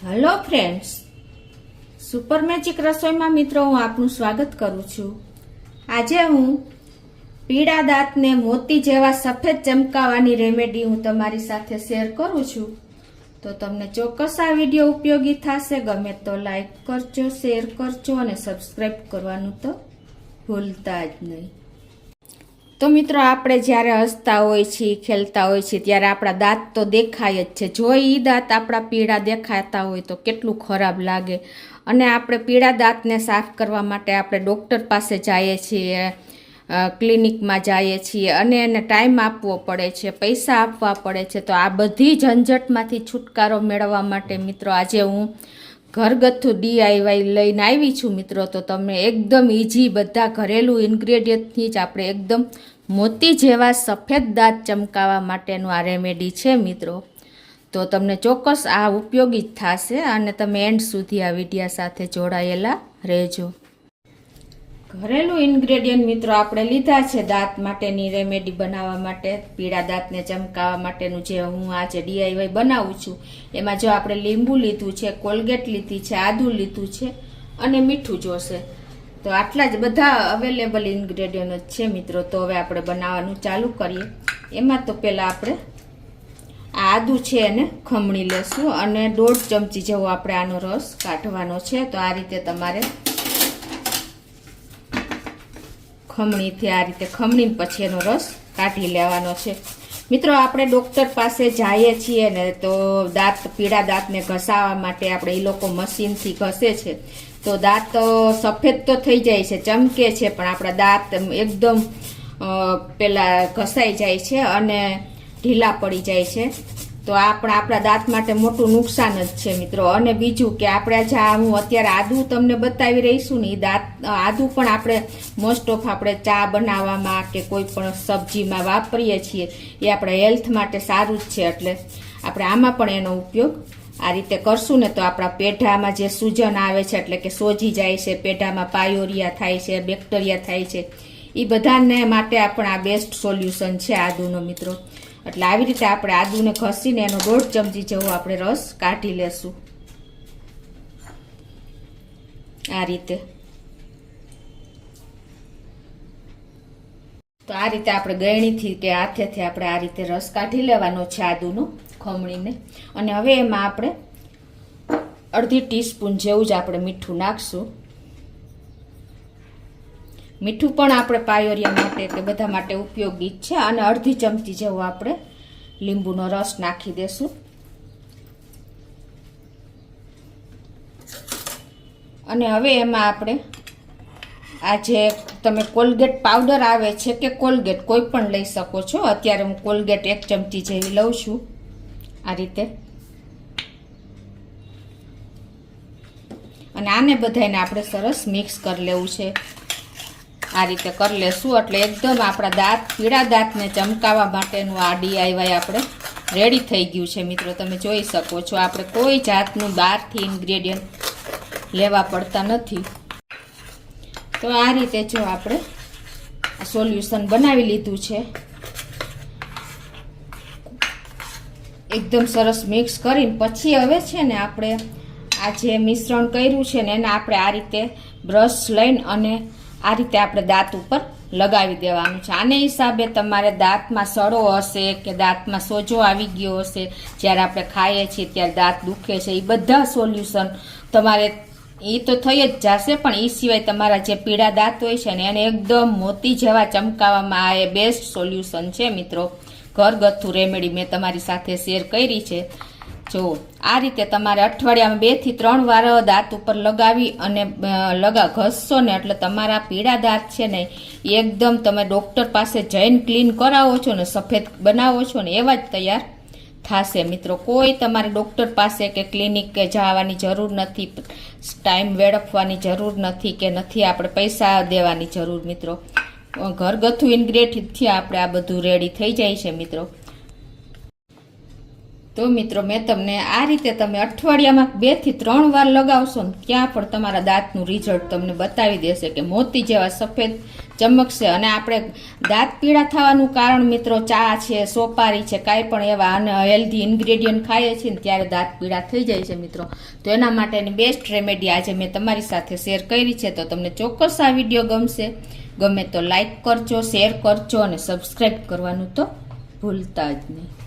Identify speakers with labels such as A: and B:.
A: Hello friends, super magic રસોઈમાં મિત્રો હું આપનું સ્વાગત કરું છું। આજે હું પીળા દાંતને મોતી જેવા સફેદ ચમકાવવાની રેમેડી હું તમારી સાથે શેર કરું છું। તો તમને ચોક્કસ આ વિડીયો ઉપયોગી થશે। ગમે તો લાઈક કરજો, શેર કરજો અને સબસ્ક્રાઇબ કરવાનું તો ભૂલતા જ નહીં। તો મિત્રો, આપણે જ્યારે હસતા હોય છીએ, ખેલતા હોય છીએ ત્યારે આપણા દાંત તો દેખાય જ છે। જો એ દાંત આપણા પીળા દેખાતા હોય તો કેટલું ખરાબ લાગે। અને આપણે પીળા દાંતને સાફ કરવા માટે આપણે ડૉક્ટર પાસે જઈએ છીએ, ક્લિનિકમાં જઈએ છીએ અને એને ટાઈમ આપવો પડે છે, પૈસા આપવા પડે છે। તો આ બધી ઝંઝટમાંથી છુટકારો મેળવવા માટે મિત્રો આજે હું ઘરગથ્થુ DIY લઈને આવી છું મિત્રો। તો તમે એકદમ ઇઝી બધા ઘરેલું ઇન્ગ્રેડિયન્ટથી જ આપણે એકદમ મોતી જેવા સફેદ દાંત ચમકાવવા માટેનું આ રેમેડી છે મિત્રો। તો તમને ચોક્કસ આ ઉપયોગી જ થશે અને તમે એન્ડ સુધી આ વિડીયો સાથે જોડાયેલા રહેજો। ઘરેલું ઇન્ગ્રેડિયન્ટ મિત્રો આપણે લીધા છે દાંત માટેની રેમેડી બનાવવા માટે, પીળા દાંતને ચમકાવવા માટેનું જે હું આજે DIY બનાવું છું। એમાં જો આપણે લીંબુ લીધું છે, કોલગેટ લીધી છે, આદુ લીધું છે અને મીઠું જોશે। તો આટલા જ બધા અવેલેબલ ઇન્ગ્રેડિયન્ટ છે મિત્રો। તો હવે આપણે બનાવવાનું ચાલુ કરીએ। એમાં તો પહેલાં આપણે આ આદુ છે એને ખમણી લેશું અને 1.5 ચમચી જેવો આપણે આનો રસ કાઢવાનો છે। તો આ રીતે તમારે ખમણીથી આ રીતે ખમણીને પછી એનો રસ કાઢી લેવાનો છે મિત્રો। આપણે ડૉક્ટર પાસે જઈએ છીએ ને તો દાંત પીળા દાંતને ઘસાવા માટે આપણે એ લોકો મશીનથી ઘસે છે તો દાંત સફેદ તો થઈ જાય છે, ચમકે છે, પણ આપણા દાંત એકદમ પેલા ઘસાઈ જાય છે અને ઢીલા પડી જાય છે। તો આપણા દાંત માટે મોટું નુકસાન જ છે મિત્રો। અને બીજું કે આપણે હું અત્યારે આદુ તમને બતાવી રહીશું ને, એ આદુ પણ આપણે મોસ્ટ ઓફ આપણે ચા બનાવવામાં કે કોઈ પણ સબ્જીમાં વાપરીએ છીએ, એ આપણા હેલ્થ માટે સારું જ છે। એટલે આપણે આમાં પણ એનો ઉપયોગ આ રીતે કરશું ને તો આપણા પેઢામાં જે સૂજન આવે છે, એટલે કે સોજી જાય છે, પેઢામાં પાયોરિયા થાય છે, બેક્ટેરિયા થાય છે, એ બધાને માટે પણ આ બેસ્ટ સોલ્યુશન છે આદુનો મિત્રો। એટલે આવી રીતે આપણે આદુને ઘસીને એનો 1.5 ચમચી જેવો આપણે રસ કાઢી લેશું આ રીતે। તો આ રીતે આપણે ગળણીથી કે હાથેથી આપણે આ રીતે રસ કાઢી લેવાનો છે આદુનો ખમણીને। અને હવે એમાં આપણે 1/2 ટીસ્પૂન જેવું જ આપણે મીઠું નાખશું। મીઠું પણ આપણે પાયોરિયા માટે કે બધા માટે ઉપયોગી જ છે। અને 1/2 ચમચી જેવો આપણે લીંબુનો રસ નાખી દેશું। અને હવે એમાં આપણે આ જે તમે કોલગેટ પાવડર આવે છે કે કોલગેટ કોઈ પણ લઈ શકો છો। અત્યારે હું કોલગેટ 1 ચમચી જેવી લઉં છું આ રીતે। અને આને બધાને આપણે સરસ મિક્સ કરી લેવું છે। આ રીતે કરી લેશું એટલે એકદમ આપણા દાંત પીળા દાંતને ચમકાવવા માટેનું આ DIY આપણે રેડી થઈ ગયું છે મિત્રો। તમે જોઈ શકો છો આપણે કોઈ જાતનું બહારથી ઇન્ગ્રેડિયન્ટ લેવા પડતા નથી। તો આ રીતે જો આપણે આ સોલ્યુશન બનાવી લીધું છે, એકદમ સરસ મિક્સ કરીને પછી હવે છે ને આપણે આ જે મિશ્રણ કર્યું છે ને એને આપણે આ રીતે બ્રશ લઈને અને આ રીતે આપણે દાંત ઉપર લગાવી દેવાનું છે। આને હિસાબે તમારે દાંતમાં સડો હશે કે દાંતમાં સોજો આવી ગયો હશે, જ્યારે આપણે ખાઈએ છીએ ત્યારે દાંત દુખે છે, એ બધા સોલ્યુશન તમારે એ તો થઈ જ જશે। પણ એ સિવાય તમારા જે પીળા દાંત હોય છે ને એને એકદમ મોતી જેવા ચમકાવવામાં આ બેસ્ટ સોલ્યુશન છે મિત્રો। ઘરગથ્થુ રેમેડી મેં તમારી સાથે શેર કરી છે। જો આ રીતે તમારે અઠવાડિયામાં 2 થી 3 વાર દાંત ઉપર લગાવી અને ઘસશો ને એટલે તમારા પીળા દાંત છે ને એકદમ તમે ડૉક્ટર પાસે જઈને ક્લીન કરાવો છો ને, સફેદ બનાવો છો ને એવા જ તૈયાર થશે મિત્રો। કોઈ તમારે ડૉક્ટર પાસે કે ક્લિનિક કે જવાની જરૂર નથી, ટાઈમ વેડફવાની જરૂર નથી કે નથી આપણે પૈસા દેવાની જરૂર મિત્રો। ઘરગથ્થુ ઇન્ગ્રેડિયન્ટથી આપણે આ બધું રેડી થઈ જાય છે મિત્રો। તો મિત્રો મેં તમને આ રીતે તમે અઠવાડિયામાં 2 થી 3 વાર લગાવશો ને ત્યાં પણ તમારા દાંતનું રિઝલ્ટ તમને બતાવી દેશે કે મોતી જેવા સફેદ ચમકશે. અને આપણે દાંત પીળા થવાનું કારણ મિત્રો ચા છે, સોપારી છે, કાંઈ પણ એવા અને હેલ્ધી ઇન્ગ્રેડિયન્ટ ખાઈએ છીએ ને ત્યારે દાંત પીળા થઈ જાય છે મિત્રો. તો એના માટેની બેસ્ટ રેમેડી આજે મેં તમારી સાથે શેર કરી છે. તો તમને ચોક્કસ આ વિડીયો ગમશે. ગમે તો લાઈક કરજો, શેર કરજો અને સબસ્ક્રાઈબ કરવાનું તો ભૂલતા જ નહીં.